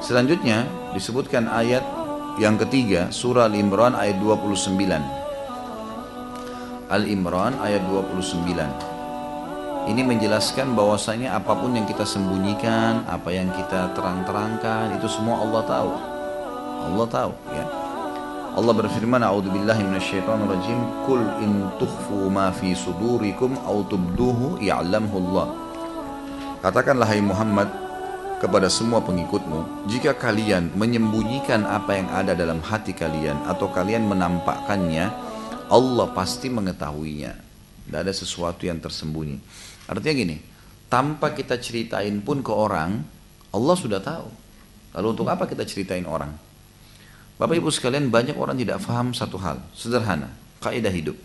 Selanjutnya disebutkan ayat yang ketiga, surah Al-Imran ayat 29. Al-Imran ayat 29. Ini menjelaskan bahwasanya apapun yang kita sembunyikan, apa yang kita terang-terangkan, itu semua Allah tahu. Allah tahu, ya. Allah berfirman, "A'udzubillahi minasyaitonirrajim, qul in tukhfu ma fi sudurikum aw tubduhu ya'lamhu Allah." Katakanlah hai Muhammad kepada semua pengikutmu, jika kalian menyembunyikan apa yang ada dalam hati kalian atau kalian menampakkannya, Allah pasti mengetahuinya. Tidak ada sesuatu yang tersembunyi. Artinya gini, tanpa kita ceritain pun ke orang, Allah sudah tahu. Lalu untuk apa kita ceritain orang? Bapak Ibu sekalian, banyak orang tidak faham satu hal sederhana, kaidah hidup.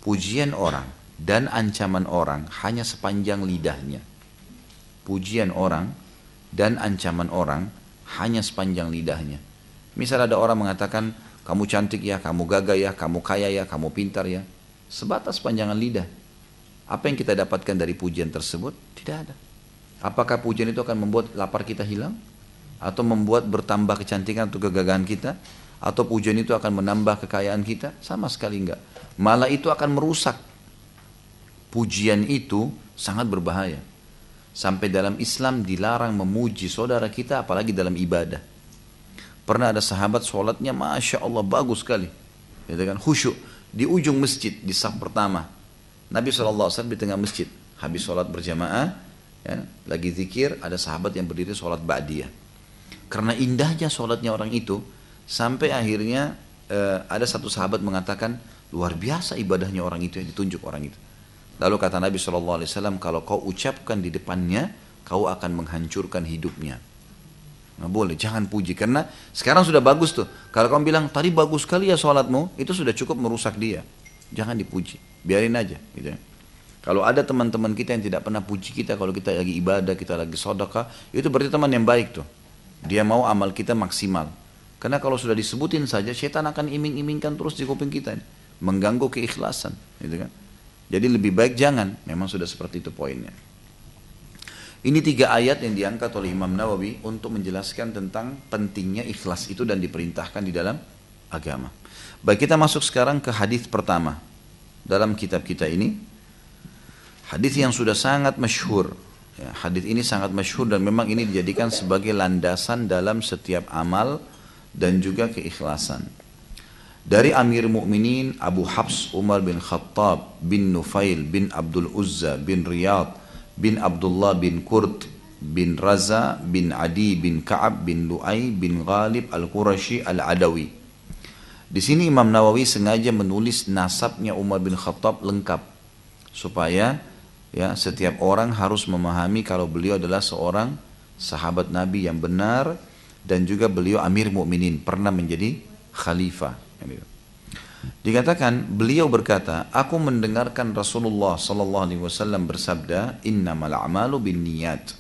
Pujian orang dan ancaman orang hanya sepanjang lidahnya. Pujian orang dan ancaman orang hanya sepanjang lidahnya. Misal ada orang mengatakan, kamu cantik ya, kamu gagah ya, kamu kaya ya, kamu pintar ya. Sebatas panjangan lidah. Apa yang kita dapatkan dari pujian tersebut? Tidak ada. Apakah pujian itu akan membuat lapar kita hilang? Atau membuat bertambah kecantikan atau kegagahan kita? Atau pujian itu akan menambah kekayaan kita? Sama sekali enggak. Malah itu akan merusak. Pujian itu sangat berbahaya. Sampai dalam Islam dilarang memuji saudara kita, apalagi dalam ibadah. Pernah ada sahabat sholatnya Masya Allah bagus sekali, gitu kan, khusyuk, di ujung masjid, di saf pertama. Nabi SAW di tengah masjid, habis sholat berjamaah, ya, lagi zikir, ada sahabat yang berdiri sholat ba'diyah. Karena indahnya sholatnya orang itu, sampai akhirnya ada satu sahabat mengatakan, luar biasa ibadahnya orang itu, yang ditunjuk orang itu. Lalu kata Nabi SAW, kalau kau ucapkan di depannya, kau akan menghancurkan hidupnya. Nggak boleh, jangan puji. Karena sekarang sudah bagus tuh. Kalau kamu bilang, tadi bagus sekali ya sholatmu, itu sudah cukup merusak dia. Jangan dipuji, biarin aja. Gitu ya. Kalau ada teman-teman kita yang tidak pernah puji kita, kalau kita lagi ibadah, kita lagi sedekah, itu berarti teman yang baik tuh. Dia mau amal kita maksimal. Karena kalau sudah disebutin saja, setan akan iming-imingkan terus di kuping kita. Mengganggu keikhlasan. Gitu kan. Jadi lebih baik jangan, memang sudah seperti itu poinnya. Ini 3 ayat yang diangkat oleh Imam Nawawi untuk menjelaskan tentang pentingnya ikhlas itu dan diperintahkan di dalam agama. Baik, kita masuk sekarang ke hadis pertama dalam kitab kita ini. Hadis yang sudah sangat masyhur. Ya, hadis ini sangat masyhur dan memang ini dijadikan sebagai landasan dalam setiap amal dan juga keikhlasan. Dari Amir Mukminin Abu Hafs Umar bin Khattab bin Nufail bin Abdul Uzza bin Riyad bin Abdullah bin Qurt bin Raza bin Adi bin Ka'ab bin Lu'ay bin Ghalib al-Qurashi al-Adawi. Di sini Imam Nawawi sengaja menulis nasabnya Umar bin Khattab lengkap supaya ya setiap orang harus memahami kalau beliau adalah seorang sahabat Nabi yang benar dan juga beliau Amir Mukminin, pernah menjadi khalifah. Dikatakan beliau berkata, aku mendengarkan Rasulullah sallallahu alaihi wasallam bersabda, innamal a'malu binniyat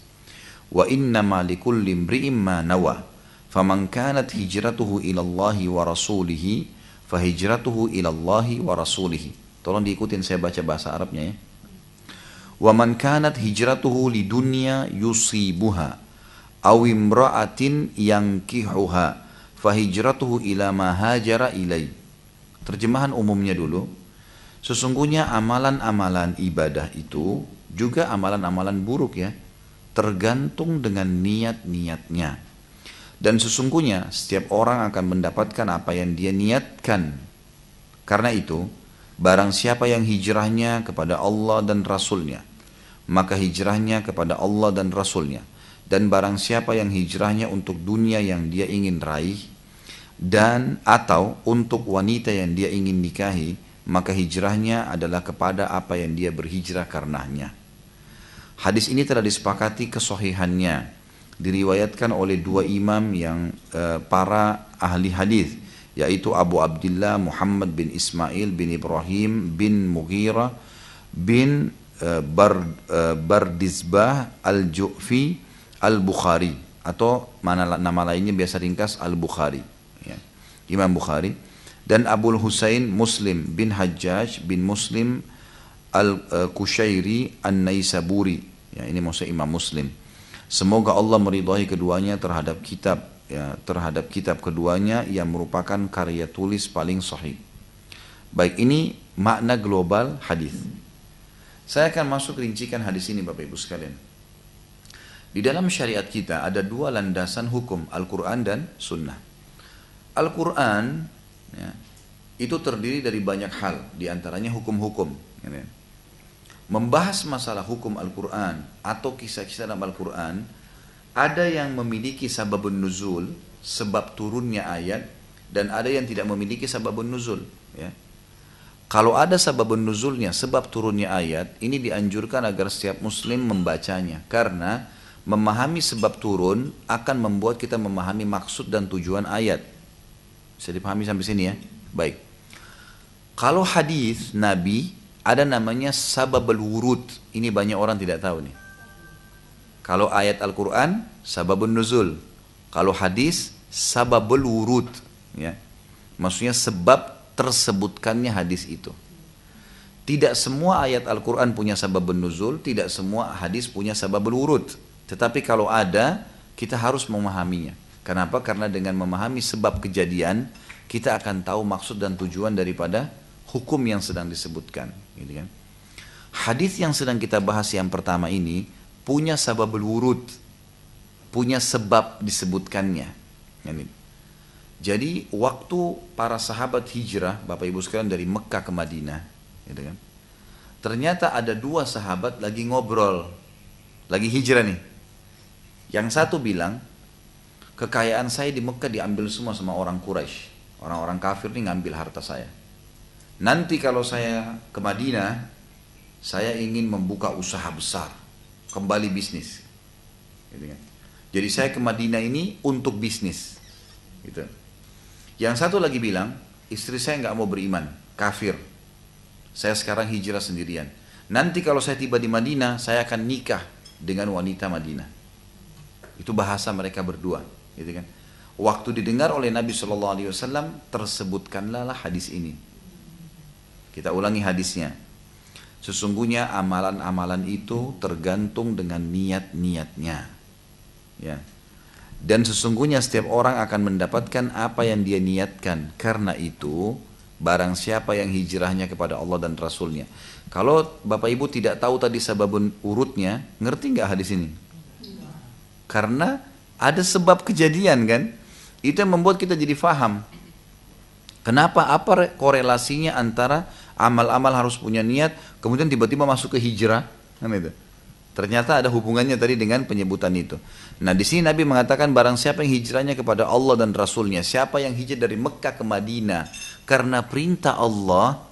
wa innama likulli imri'in ma nawa. Faman kanat hijratuhu ila Allah wa rasulih fa hijratuhu ila Allah wa rasulih. Tolong diikutin saya baca bahasa Arabnya ya. Wa man kanat hijratuhu lidunya yusibuha aw imra'atin yankihuha fa hijratuhu ila ma hajara ilai. Terjemahan umumnya dulu. Sesungguhnya amalan-amalan ibadah itu juga amalan-amalan buruk ya, tergantung dengan niat-niatnya. Dan sesungguhnya setiap orang akan mendapatkan apa yang dia niatkan. Karena itu, barang siapa yang hijrahnya kepada Allah dan Rasulnya, maka hijrahnya kepada Allah dan Rasulnya. Dan barang siapa yang hijrahnya untuk dunia yang dia ingin raih, dan atau untuk wanita yang dia ingin nikahi, maka hijrahnya adalah kepada apa yang dia berhijrah karenanya. Hadis ini telah disepakati kesohihannya, diriwayatkan oleh 2 imam yang para ahli hadis, yaitu Abu Abdullah Muhammad bin Ismail bin Ibrahim bin Mughirah bin Bardizbah al-Ju'fi al-Bukhari, atau nama lainnya biasa ringkas al-Bukhari. Imam Bukhari, dan Abul Husain Muslim bin Hajjaj bin Muslim al-Kushairi an-Naisaburi, ya ini maksudnya Imam Muslim. Semoga Allah meridhai keduanya terhadap kitab, ya, terhadap kitab keduanya yang merupakan karya tulis paling sahih. Baik, ini makna global hadis. Saya akan masuk rincikan hadis ini Bapak Ibu sekalian. Di dalam syariat kita ada dua landasan hukum, Al-Quran dan Sunnah. Al-Quran ya, itu terdiri dari banyak hal, diantaranya hukum-hukum. Ya. Membahas masalah hukum Al-Quran atau kisah-kisah dalam Al-Quran, ada yang memiliki sababun nuzul, sebab turunnya ayat, dan ada yang tidak memiliki sababun nuzul. Ya. Kalau ada sababun nuzulnya, sebab turunnya ayat, ini dianjurkan agar setiap muslim membacanya, karena memahami sebab turun akan membuat kita memahami maksud dan tujuan ayat. Bisa dipahami sampai sini ya? Baik. Kalau hadis Nabi ada namanya sababul wurud. Ini banyak orang tidak tahu nih. Kalau ayat Al-Quran sababun nuzul. Kalau hadis sababul wurud. Ya. Maksudnya sebab tersebutkannya hadis itu. Tidak semua ayat Al-Quran punya sababun nuzul. Tidak semua hadis punya sababul wurud. Tetapi kalau ada, kita harus memahaminya. Kenapa? Karena dengan memahami sebab kejadian, kita akan tahu maksud dan tujuan daripada hukum yang sedang disebutkan. Gitu kan? Hadis yang sedang kita bahas yang pertama ini punya sababul wurud, punya sebab disebutkannya. Jadi waktu para sahabat hijrah, Bapak Ibu sekalian, dari Mekah ke Madinah, gitu kan? Ternyata ada dua sahabat lagi ngobrol, lagi hijrah nih. Yang satu bilang, kekayaan saya di Mekah diambil semua sama orang Quraisy. Orang-orang kafir ini ngambil harta saya. Nanti kalau saya ke Madinah, saya ingin membuka usaha besar, kembali bisnis. Gitu kan? Jadi saya ke Madinah ini untuk bisnis. Gitu. Yang satu lagi bilang, istri saya nggak mau beriman, kafir. Saya sekarang hijrah sendirian. Nanti kalau saya tiba di Madinah, saya akan nikah dengan wanita Madinah. Itu bahasa mereka berdua, gitu kan? Waktu didengar oleh Nabi SAW, tersebutkanlah hadis ini. Kita ulangi hadisnya. Sesungguhnya amalan-amalan itu tergantung dengan niat-niatnya. Ya. Dan sesungguhnya setiap orang akan mendapatkan apa yang dia niatkan. Karena itu, barang siapa yang hijrahnya kepada Allah dan Rasulnya. Kalau Bapak Ibu tidak tahu tadi sababun urutnya, ngerti nggak hadis ini? Karena ada sebab kejadian kan, itu yang membuat kita jadi faham. Kenapa, apa korelasinya antara amal-amal harus punya niat, kemudian tiba-tiba masuk ke hijrah, kan itu. Ternyata ada hubungannya tadi dengan penyebutan itu. Nah di sini Nabi mengatakan barang siapa yang hijrahnya kepada Allah dan Rasulnya, siapa yang hijrah dari Mekah ke Madinah, karena perintah Allah,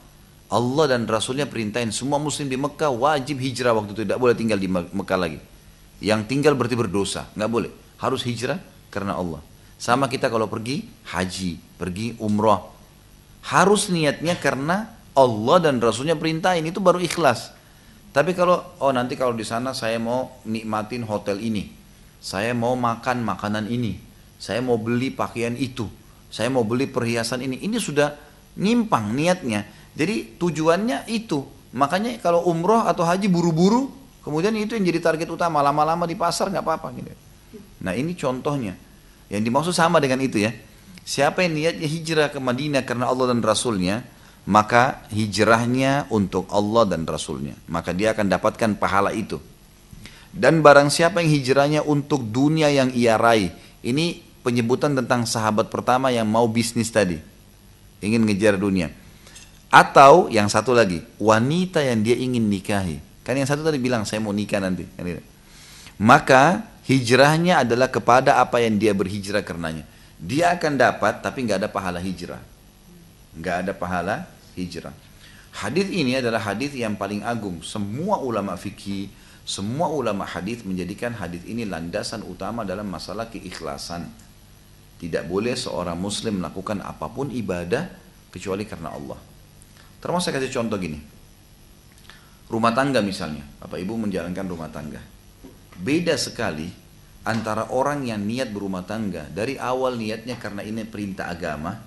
Allah dan Rasulnya perintahin semua muslim di Mekah wajib hijrah waktu itu, tidak boleh tinggal di Mekah lagi. Yang tinggal berarti berdosa, nggak boleh. Harus hijrah karena Allah. Sama kita kalau pergi haji, pergi umrah, harus niatnya karena Allah dan Rasulnya perintahin, itu baru ikhlas. Tapi kalau nanti kalau di sana saya mau nikmatin hotel ini, saya mau makan makanan ini, saya mau beli pakaian itu, saya mau beli perhiasan ini sudah nyimpang niatnya. Jadi tujuannya itu. Makanya kalau umroh atau haji buru-buru, kemudian itu yang jadi target utama, lama-lama di pasar nggak apa-apa gitu. Nah ini contohnya, yang dimaksud sama dengan itu ya. Siapa yang niatnya hijrah ke Madinah karena Allah dan Rasulnya, maka hijrahnya untuk Allah dan Rasulnya, maka dia akan dapatkan pahala itu. Dan barang siapa yang hijrahnya untuk dunia yang ia raih, ini penyebutan tentang sahabat pertama yang mau bisnis tadi, ingin ngejar dunia. Atau yang satu lagi, wanita yang dia ingin nikahi. Kan yang satu tadi bilang saya mau nikah nanti. Maka hijrahnya adalah kepada apa yang dia berhijrah karenanya. Dia akan dapat tapi nggak ada pahala hijrah. Nggak ada pahala hijrah. Hadis ini adalah hadis yang paling agung. Semua ulama fikih, semua ulama hadis menjadikan hadis ini landasan utama dalam masalah keikhlasan. Tidak boleh seorang muslim melakukan apapun ibadah kecuali karena Allah. Termasuk saya kasih contoh gini. Rumah tangga misalnya, Bapak Ibu menjalankan rumah tangga. Beda sekali antara orang yang niat berumah tangga dari awal niatnya karena ini perintah agama,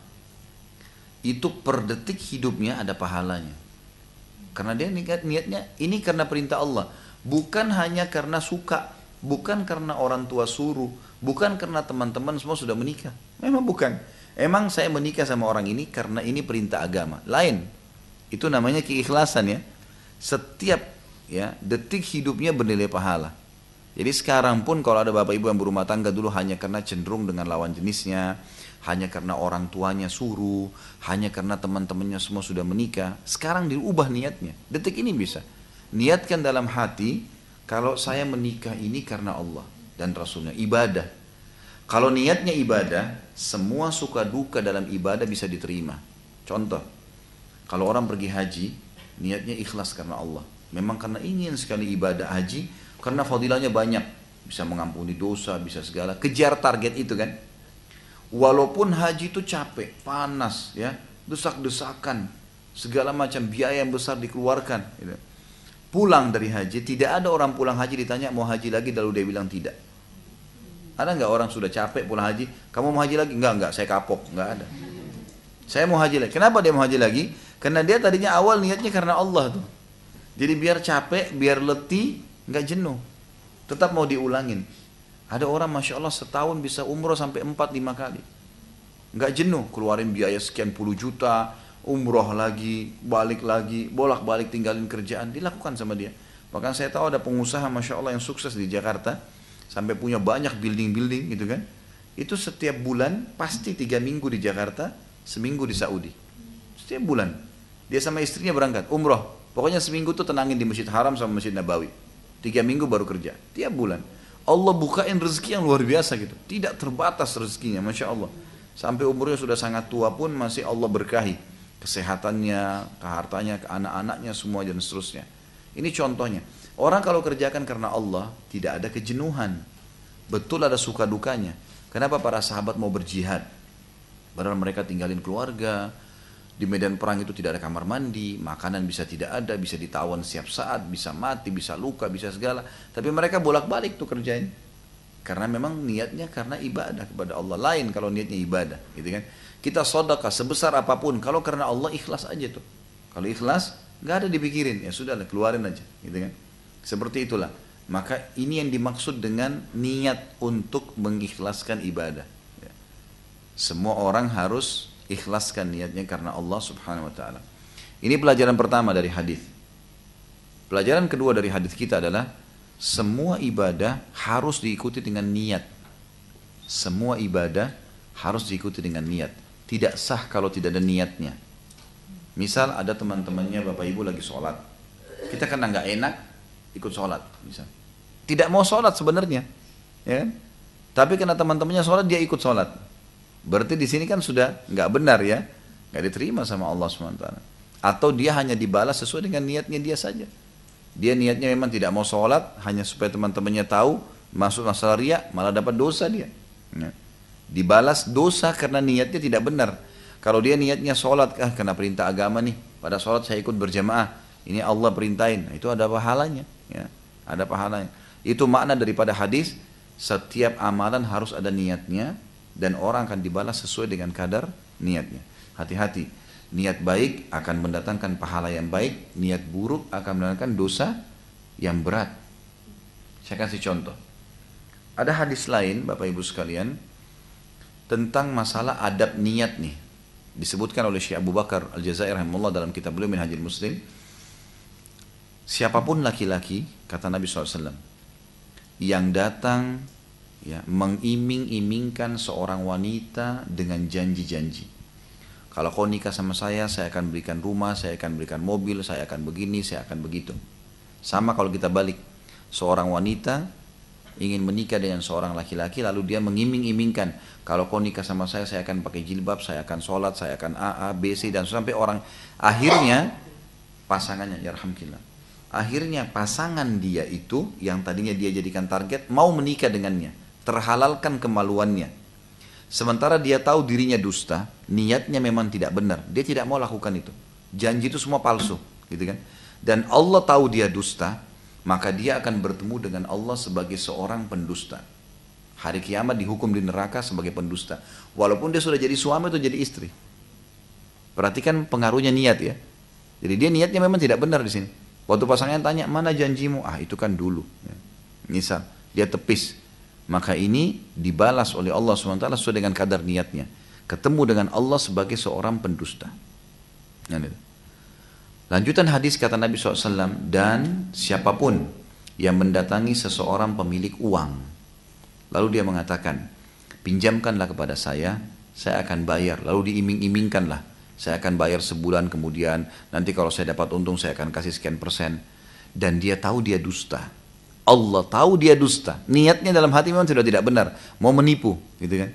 itu per detik hidupnya ada pahalanya. Karena dia niatnya ini karena perintah Allah, bukan hanya karena suka Bukan karena orang tua suruh, bukan karena teman-teman semua sudah menikah. Memang bukan. Emang saya menikah sama orang ini karena ini perintah agama. Lain. Itu namanya keikhlasan ya. Setiap ya detik hidupnya bernilai pahala. Jadi sekarang pun kalau ada bapak ibu yang berumah tangga dulu hanya karena cenderung dengan lawan jenisnya, hanya karena orang tuanya suruh, hanya karena teman-temannya semua sudah menikah, sekarang diubah niatnya. Detik ini bisa. Niatkan dalam hati, kalau saya menikah ini karena Allah dan Rasulnya, ibadah. Kalau niatnya ibadah, semua suka duka dalam ibadah bisa diterima. Contoh, kalau orang pergi haji, niatnya ikhlas karena Allah. Memang karena ingin sekali ibadah haji, karena fadilahnya banyak, bisa mengampuni dosa, bisa segala. Kejar target itu kan. Walaupun haji itu capek, panas, ya, desak-desakan, segala macam biaya yang besar dikeluarkan. Gitu. Pulang dari haji, tidak ada orang pulang haji ditanya mau haji lagi, lalu dia bilang tidak. Ada nggak orang sudah capek pulang haji, kamu mau haji lagi? Enggak, saya kapok, nggak ada. Saya mau haji lagi. Kenapa dia mau haji lagi? Karena dia tadinya awal niatnya karena Allah tuh. Jadi biar capek, biar letih, nggak jenuh, tetap mau diulangin. Ada orang Masya Allah setahun bisa umroh sampai 4-5 kali, nggak jenuh, keluarin biaya sekian puluh juta, umroh lagi, balik lagi, bolak-balik tinggalin kerjaan, dilakukan sama dia. Bahkan saya tahu ada pengusaha Masya Allah yang sukses di Jakarta, sampai punya banyak building-building gitu kan, itu setiap bulan pasti 3 minggu di Jakarta, seminggu di Saudi, setiap bulan. Dia sama istrinya berangkat, umroh, pokoknya seminggu tuh tenangin di Masjid Haram sama Masjid Nabawi. 3 minggu baru kerja, tiap bulan. Allah bukain rezeki yang luar biasa gitu, tidak terbatas rezekinya, Masya Allah. Sampai umurnya sudah sangat tua pun masih Allah berkahi. Kesehatannya, kehartanya, ke anak-anaknya, semua dan seterusnya. Ini contohnya. Orang kalau kerjakan karena Allah, tidak ada kejenuhan. Betul ada suka dukanya. Kenapa para sahabat mau berjihad? Padahal mereka tinggalin keluarga, di medan perang itu tidak ada kamar mandi, makanan bisa tidak ada, bisa ditawan setiap saat, bisa mati, bisa luka, bisa segala. Tapi mereka bolak-balik tuh kerjain. Karena memang niatnya karena ibadah kepada Allah. Lain kalau niatnya ibadah, gitu kan. Kita sedekah sebesar apapun, kalau karena Allah ikhlas aja tuh. Kalau ikhlas, nggak ada dipikirin, ya sudah keluarin aja, gitu kan. Seperti itulah. Maka ini yang dimaksud dengan niat untuk mengikhlaskan ibadah. Ya. Semua orang harus ikhlaskan niatnya karena Allah Subhanahu wa taala. Ini pelajaran pertama dari hadis. Pelajaran kedua dari hadis kita adalah semua ibadah harus diikuti dengan niat. Semua ibadah harus diikuti dengan niat. Tidak sah kalau tidak ada niatnya. Misal ada teman-temannya Bapak Ibu lagi sholat. Kita karena nggak enak ikut sholat. Misal. Tidak mau sholat sebenarnya. Ya kan? Tapi karena teman-temannya sholat dia ikut sholat. Berarti di sini kan sudah nggak benar ya, nggak diterima sama Allah SWT. Atau dia hanya dibalas sesuai dengan niatnya dia saja. Dia niatnya memang tidak mau sholat, hanya supaya teman-temannya tahu, masuk masalah riya, malah dapat dosa dia. Ya. Dibalas dosa karena niatnya tidak benar. Kalau dia niatnya sholat, karena perintah agama nih, pada sholat saya ikut berjamaah, ini Allah perintahin, itu ada pahalanya. Ya. Ada pahalanya. Itu makna daripada hadis, setiap amalan harus ada niatnya, dan orang akan dibalas sesuai dengan kadar niatnya. Hati-hati, niat baik akan mendatangkan pahala yang baik, niat buruk akan mendatangkan dosa yang berat. Saya kasih contoh. Ada hadis lain, Bapak Ibu sekalian, tentang masalah adab niat nih. Disebutkan oleh Syekh Abu Bakar Al-Jazair rahimahullah dalam kitab beliau Minhajul Muslim. Siapapun laki-laki, kata Nabi SAW, yang datang ya, mengiming-imingkan seorang wanita dengan janji-janji. Kalau kau nikah sama saya akan berikan rumah, saya akan berikan mobil, saya akan begini, saya akan begitu. Sama kalau kita balik, seorang wanita ingin menikah dengan seorang laki-laki, lalu dia mengiming-imingkan, kalau kau nikah sama saya akan pakai jilbab, saya akan sholat, saya akan A, B, C, dan sampai orang, akhirnya pasangannya, yarhamkillah, akhirnya pasangan dia itu, yang tadinya dia jadikan target, mau menikah dengannya, terhalalkan kemaluannya. Sementara dia tahu dirinya dusta, niatnya memang tidak benar, dia tidak mau lakukan itu. Janji itu semua palsu, gitu kan? Dan Allah tahu dia dusta, maka dia akan bertemu dengan Allah sebagai seorang pendusta. Hari kiamat dihukum di neraka sebagai pendusta. Walaupun dia sudah jadi suami atau jadi istri. Perhatikan pengaruhnya niat ya. Jadi dia niatnya memang tidak benar di sini. Waktu pasangannya tanya, mana janjimu? Ah itu kan dulu. Ya. Misal, dia tepis. Maka ini dibalas oleh Allah SWT sesuai dengan kadar niatnya. Ketemu dengan Allah sebagai seorang pendusta. Lanjutan hadis kata Nabi SAW, dan siapapun yang mendatangi seseorang pemilik uang, lalu dia mengatakan, pinjamkanlah kepada saya akan bayar. Lalu diiming-imingkanlah, saya akan bayar sebulan kemudian, nanti kalau saya dapat untung saya akan kasih sekian persen. Dan dia tahu dia dusta. Allah tahu dia dusta. Niatnya dalam hati memang sudah tidak benar, mau menipu, gitu kan.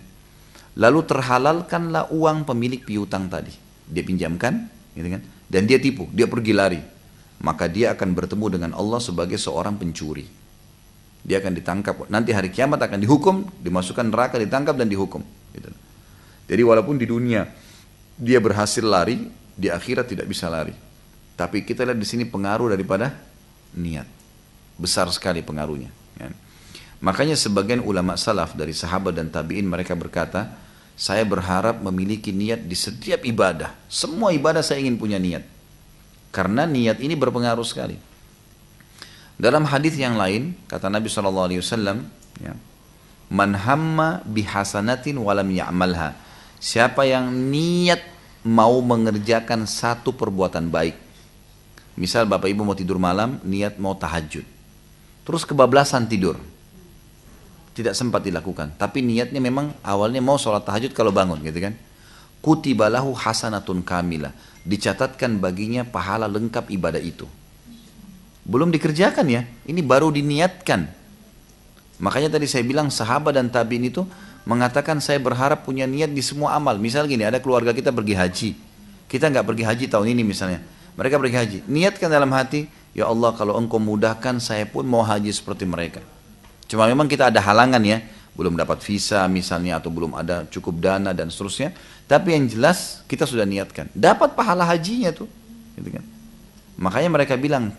Lalu terhalalkanlah uang pemilik piutang tadi. Dia pinjamkan, gitu kan, dan dia tipu, dia pergi lari. Maka dia akan bertemu dengan Allah sebagai seorang pencuri. Dia akan ditangkap. Nanti hari kiamat akan dihukum, dimasukkan neraka, ditangkap dan dihukum. Gitu. Jadi walaupun di dunia dia berhasil lari, di akhirat tidak bisa lari. Tapi kita lihat di sini pengaruh daripada niat. Besar sekali pengaruhnya. Ya. Makanya sebagian ulama salaf dari sahabat dan tabi'in mereka berkata, saya berharap memiliki niat di setiap ibadah. Semua ibadah saya ingin punya niat. Karena niat ini berpengaruh sekali. Dalam hadis yang lain, kata Nabi SAW, ya, man hamma bihasanatin walam ya'malha. Siapa yang niat mau mengerjakan satu perbuatan baik. Misal bapak ibu mau tidur malam, niat mau tahajud. Terus kebablasan tidur. Tidak sempat dilakukan. Tapi niatnya memang awalnya mau sholat tahajud kalau bangun, gitu kan. Kutibalahu hasanatun kamilah. Dicatatkan baginya pahala lengkap ibadah itu. Belum dikerjakan ya, ini baru diniatkan. Makanya tadi saya bilang sahabat dan tabi'in itu mengatakan saya berharap punya niat di semua amal. Misal gini, ada keluarga kita pergi haji. Kita nggak pergi haji tahun ini misalnya. Mereka pergi haji. Niatkan dalam hati, ya Allah kalau engkau mudahkan saya pun mau haji seperti mereka. Cuma memang kita ada halangan ya. Belum dapat visa misalnya atau belum ada cukup dana dan seterusnya. Tapi yang jelas kita sudah niatkan. Dapat pahala hajinya tuh. Gitu kan. Makanya mereka bilang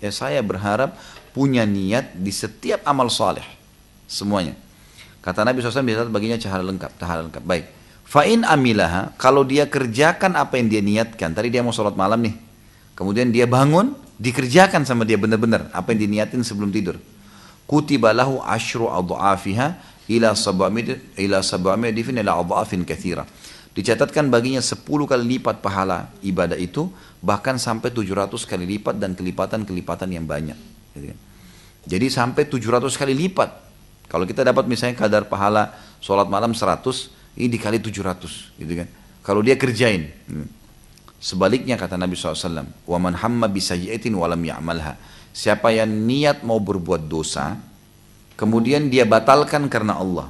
saya berharap punya niat di setiap amal soleh. Semuanya. Kata Nabi SAW dicatat baginya cahaya lengkap. Baik. Fa'in amilaha, kalau dia kerjakan apa yang dia niatkan. Tadi dia mau sholat malam nih. Kemudian dia bangun, dikerjakan sama dia benar-benar apa yang diniatin sebelum tidur. Kutiba lahu asyru adha'afiha ila sab'amiyah difin ila adha'afin katsira. Dicatatkan baginya 10 kali lipat pahala ibadah itu, bahkan sampai 700 kali lipat dan kelipatan-kelipatan yang banyak. Jadi sampai 700 kali lipat. Kalau kita dapat misalnya kadar pahala sholat malam 100, ini dikali 700. Gitu kan. Kalau dia kerjain. Sebaliknya kata Nabi SAW, wa man hamma bisayyi'atin wa lam ya'malha. Siapa yang niat mau berbuat dosa, kemudian dia batalkan karena Allah.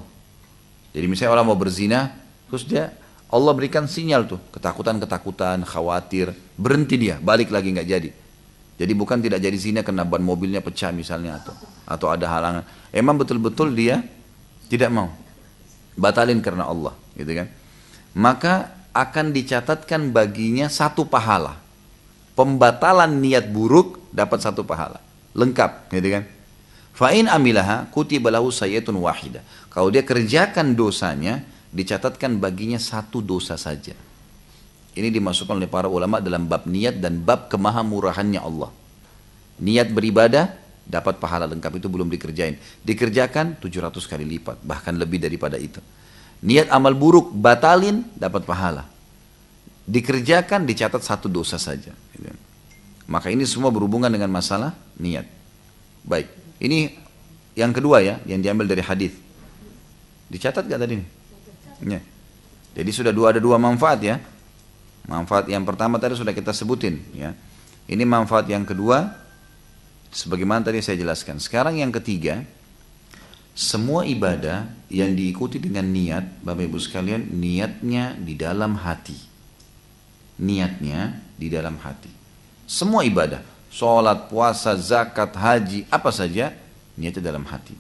Jadi misalnya orang mau berzina, terus Allah berikan sinyal tuh, ketakutan, khawatir, berhenti dia, balik lagi nggak jadi. Jadi bukan tidak jadi zina karena ban mobilnya pecah misalnya atau ada halangan. Emang betul-betul dia tidak mau, batalin karena Allah, gitu kan? Maka akan dicatatkan baginya 1 pahala. Pembatalan niat buruk dapat 1 pahala, lengkap, gitu kan? Fa'in amilaha kutiba lahu sayyatun wahida. Kalau dia kerjakan dosanya, dicatatkan baginya 1 dosa saja. Ini dimasukkan oleh para ulama dalam bab niat dan bab kemahamurahannya Allah. Niat beribadah dapat pahala lengkap, itu belum dikerjain. Dikerjakan 700 kali lipat, bahkan lebih daripada itu. Niat amal buruk batalin dapat pahala. Dikerjakan dicatat 1 dosa saja. Maka ini semua berhubungan dengan masalah niat. Baik, ini yang kedua ya, yang diambil dari hadis. Dicatat gak tadi nih? Ya. Jadi sudah ada 2 manfaat ya. Manfaat yang pertama tadi sudah kita sebutin ya. Ini manfaat yang kedua, sebagaimana tadi saya jelaskan. Sekarang yang ketiga, semua ibadah yang diikuti dengan niat, Bapak Ibu sekalian, niatnya di dalam hati. Niatnya di dalam hati. Semua ibadah, sholat, puasa, zakat, haji, apa saja, niatnya dalam hati.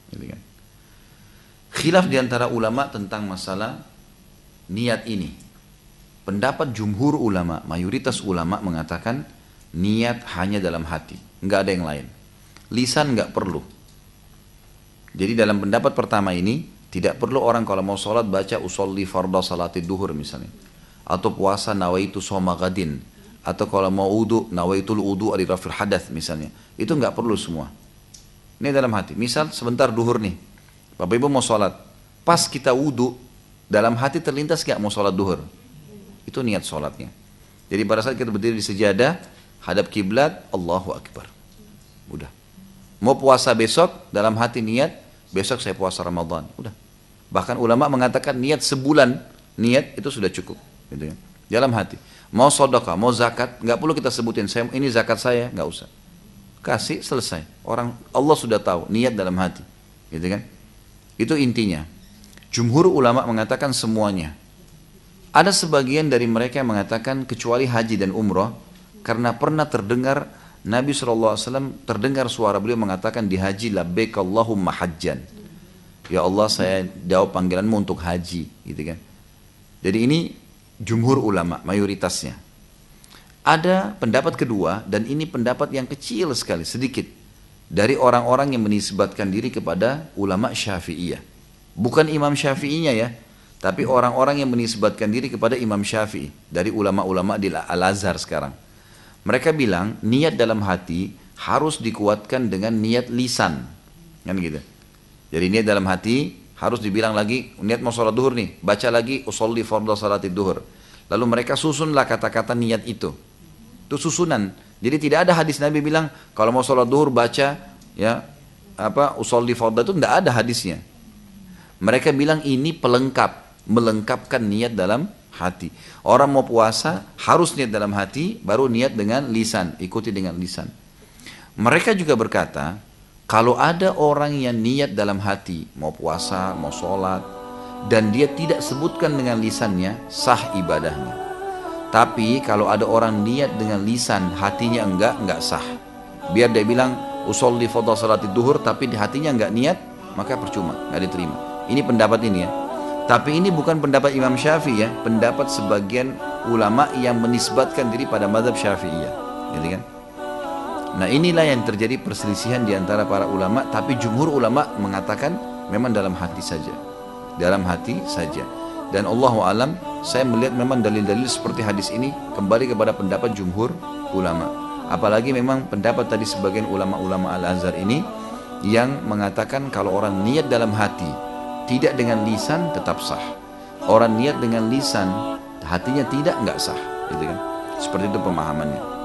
Gitu kan? Khilaf diantara ulama tentang masalah niat ini. Pendapat jumhur ulama, mayoritas ulama mengatakan niat hanya dalam hati, nggak ada yang lain. Lisan nggak perlu. Jadi dalam pendapat pertama ini tidak perlu orang kalau mau sholat baca usolli farda salati duhur misalnya, atau puasa nawaitu shoma gadin, atau kalau mau wudu nawaitul wudu ali rafil hadath misalnya, itu nggak perlu semua. Niat dalam hati. Misal sebentar duhur nih, Bapak Ibu mau sholat, pas kita wudhu, dalam hati terlintas gak mau sholat duhur? Itu niat sholatnya. Jadi pada saat kita berdiri di sejadah, hadap kiblat, Allahu Akbar. Udah. Mau puasa besok, dalam hati niat, besok saya puasa Ramadan. Udah. Bahkan ulama mengatakan niat sebulan, niat itu sudah cukup. Gitu ya. Dalam hati. Mau sedekah, mau zakat, nggak perlu kita sebutin, ini zakat saya, nggak usah. Kasih, selesai. Orang Allah sudah tahu, niat dalam hati. Gitu kan? Itu intinya. Jumhur ulama mengatakan semuanya. Ada sebagian dari mereka yang mengatakan kecuali haji dan umrah, karena pernah terdengar Nabi SAW terdengar suara beliau mengatakan di haji, labbaik Allahumma hajjan. Ya Allah, saya jawab panggilanmu untuk haji, gitu kan. Jadi ini jumhur ulama, mayoritasnya. Ada pendapat kedua, dan ini pendapat yang kecil sekali, sedikit, dari orang-orang yang menisbatkan diri kepada ulama Syafi'iyah. Bukan Imam Syafi'inya ya, tapi orang-orang yang menisbatkan diri kepada Imam Syafi'i, dari ulama-ulama di Al-Azhar sekarang. Mereka bilang niat dalam hati harus dikuatkan dengan niat lisan, kan gitu. Jadi niat dalam hati harus dibilang lagi, niat mau sholat duhur nih, baca lagi usolli fardhu salatid duhur. Lalu mereka susunlah kata-kata niat itu susunan. Jadi tidak ada hadis Nabi bilang kalau mau sholat duhur baca ya usolli fardhu, itu tidak ada hadisnya. Mereka bilang ini pelengkap, melengkapkan niat dalam hati. Orang mau puasa harus niat dalam hati, baru niat dengan lisan, ikuti dengan lisan. Mereka juga berkata, kalau ada orang yang niat dalam hati, mau puasa, mau sholat, dan dia tidak sebutkan dengan lisannya, sah ibadahnya. Tapi kalau ada orang niat dengan lisan, hatinya enggak sah. Biar dia bilang, usolli fardhu salatid duhur, tapi di hatinya enggak niat, maka percuma, enggak diterima. Ini pendapat ini ya. Tapi ini bukan pendapat Imam Syafi'i ya, pendapat sebagian ulama yang menisbatkan diri pada mazhab Syafi'iyah, gitu kan? Nah inilah yang terjadi perselisihan di antara para ulama, tapi jumhur ulama mengatakan memang dalam hati saja, dalam hati saja. Dan Allahu alam, saya melihat memang dalil-dalil seperti hadis ini kembali kepada pendapat jumhur ulama. Apalagi memang pendapat tadi sebagian ulama-ulama Al-Azhar ini yang mengatakan kalau orang niat dalam hati tidak dengan lisan tetap sah. Orang niat dengan lisan hatinya tidak, enggak sah, gitu kan? Seperti itu pemahamannya.